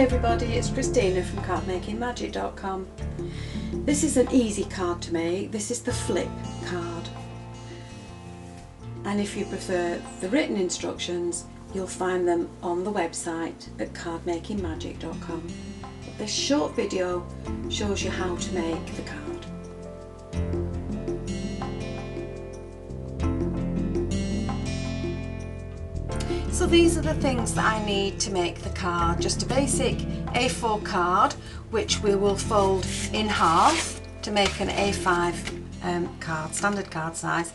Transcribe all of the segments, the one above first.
Hi everybody, it's Christina from cardmakingmagic.com. This is an easy card to make. This is the flip card. And if you prefer the written instructions, you'll find them on the website at cardmakingmagic.com. This short video shows you how to make the card. So these are the things that I need to make the card. Just a basic A4 card, which we will fold in half to make an A5 card, standard card size.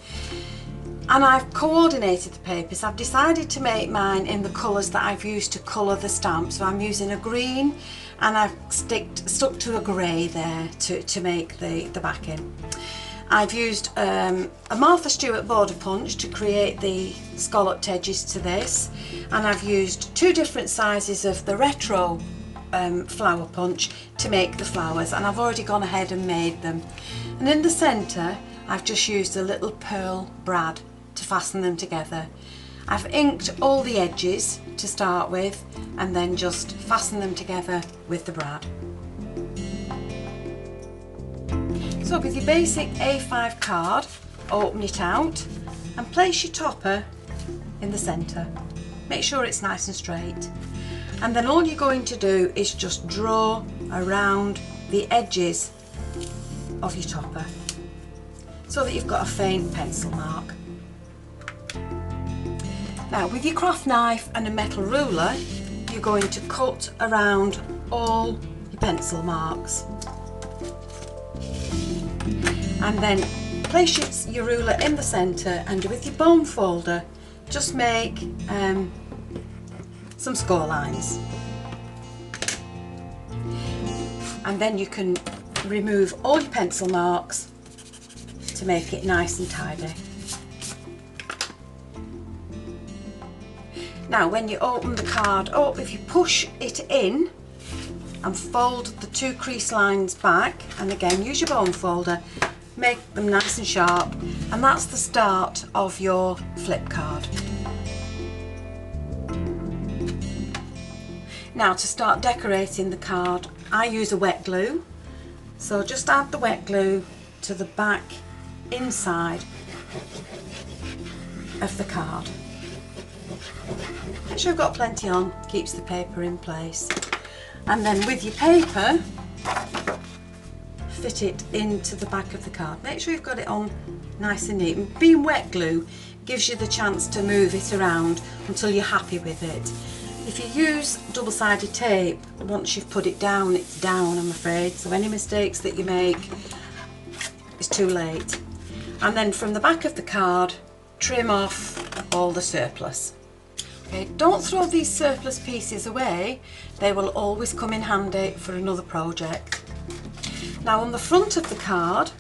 And I've coordinated the papers. I've decided to make mine in the colours that I've used to colour the stamp. So I'm using a green and I've stuck to a grey there to make the backing. I've used a Martha Stewart border punch to create the scalloped edges to this, and I've used two different sizes of the retro flower punch to make the flowers, and I've already gone ahead and made them. And in the centre I've just used a little pearl brad to fasten them together. I've inked all the edges to start with and then just fasten them together with the brad. So with your basic A5 card, open it out and place your topper in the centre. Make sure it's nice and straight. And then all you're going to do is just draw around the edges of your topper so that you've got a faint pencil mark. Now with your craft knife and a metal ruler, you're going to cut around all your pencil marks. And then place your ruler in the centre, and with your bone folder just make some score lines. And then you can remove all your pencil marks to make it nice and tidy. Now when you open the card up, if you push it in and fold the two crease lines back, and again use your bone folder, make them nice and sharp, and that's the start of your flip card. Now to start decorating the card, I use a wet glue, so just add the wet glue to the back inside of the card. Make sure you've got plenty on, keeps the paper in place. And then with your paper, fit it into the back of the card. Make sure you've got it on nice and neat. And being wet glue gives you the chance to move it around until you're happy with it. If you use double-sided tape, once you've put it down, it's down, I'm afraid. So any mistakes that you make, it's too late. And then from the back of the card, trim off all the surplus. Okay, don't throw these surplus pieces away. They will always come in handy for another project. Now on the front of the card,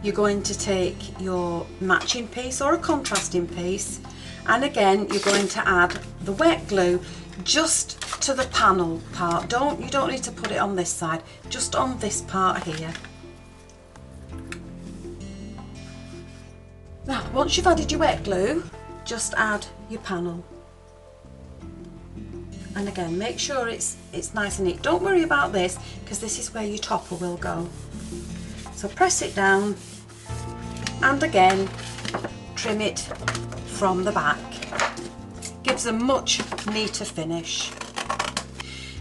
you're going to take your matching piece or a contrasting piece, and again you're going to add the wet glue just to the panel part. You don't need to put it on this side, just on this part here. Now once you've added your wet glue, just add your panel. And again, make sure it's nice and neat. Don't worry about this, because this is where your topper will go. So press it down and again trim it from the back. Gives a much neater finish.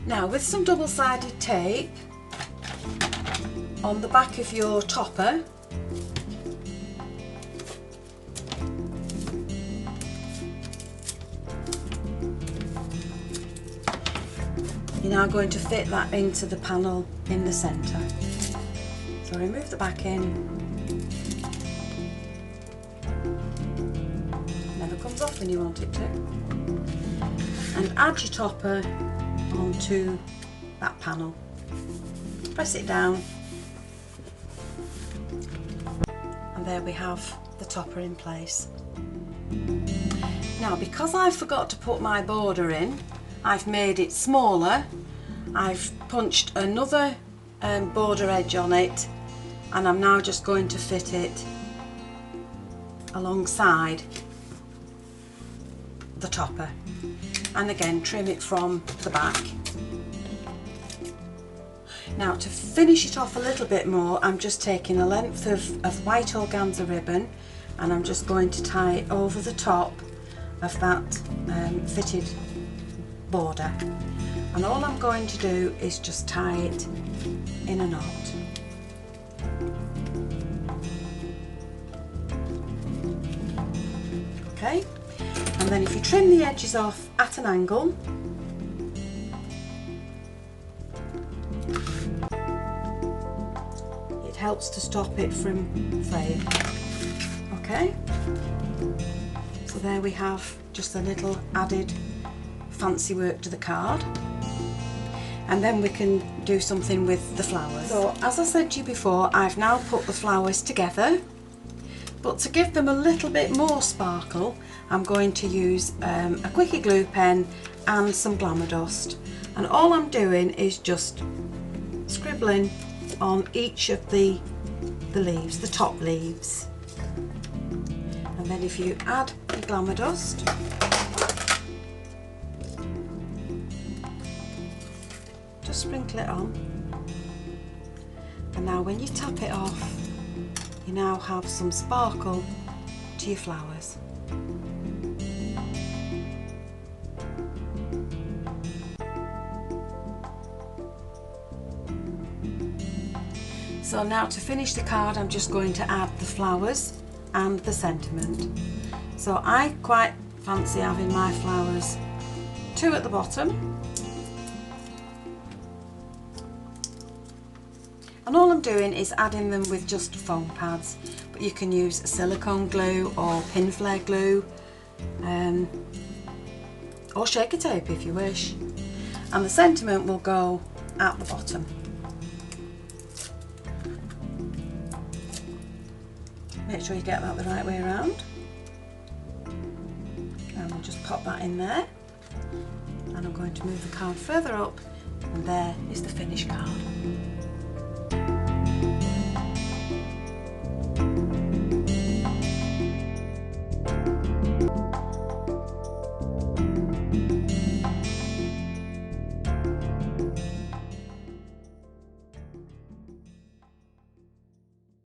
Now with some double-sided tape on the back of your topper, you're now going to fit that into the panel in the centre. So remove the backing. Never comes off when you want it to. And add your topper onto that panel. Press it down. And there we have the topper in place. Now because I forgot to put my border in, I've made it smaller. I've punched another border edge on it, and I'm now just going to fit it alongside the topper, and again trim it from the back. Now to finish it off a little bit more, I'm just taking a length of white organza ribbon and I'm just going to tie it over the top of that fitted border. And all I'm going to do is just tie it in a knot. Okay, and then if you trim the edges off at an angle, it helps to stop it from fraying. Okay, so there we have just a little added fancy work to the card. And then we can do something with the flowers. So as I said to you before, I've now put the flowers together, but to give them a little bit more sparkle, I'm going to use a quickie glue pen and some glamour dust. And all I'm doing is just scribbling on each of the leaves, the top leaves. And then if you add the glamour dust, just sprinkle it on, and now when you tap it off, you now have some sparkle to your flowers. So now to finish the card, I'm just going to add the flowers and the sentiment. So I quite fancy having my flowers 2 at the bottom. And all I'm doing is adding them with just foam pads, but you can use silicone glue or pin flare glue or shaker tape if you wish. And the sentiment will go at the bottom. Make sure you get that the right way around. And we'll just pop that in there. And I'm going to move the card further up, and there is the finished card.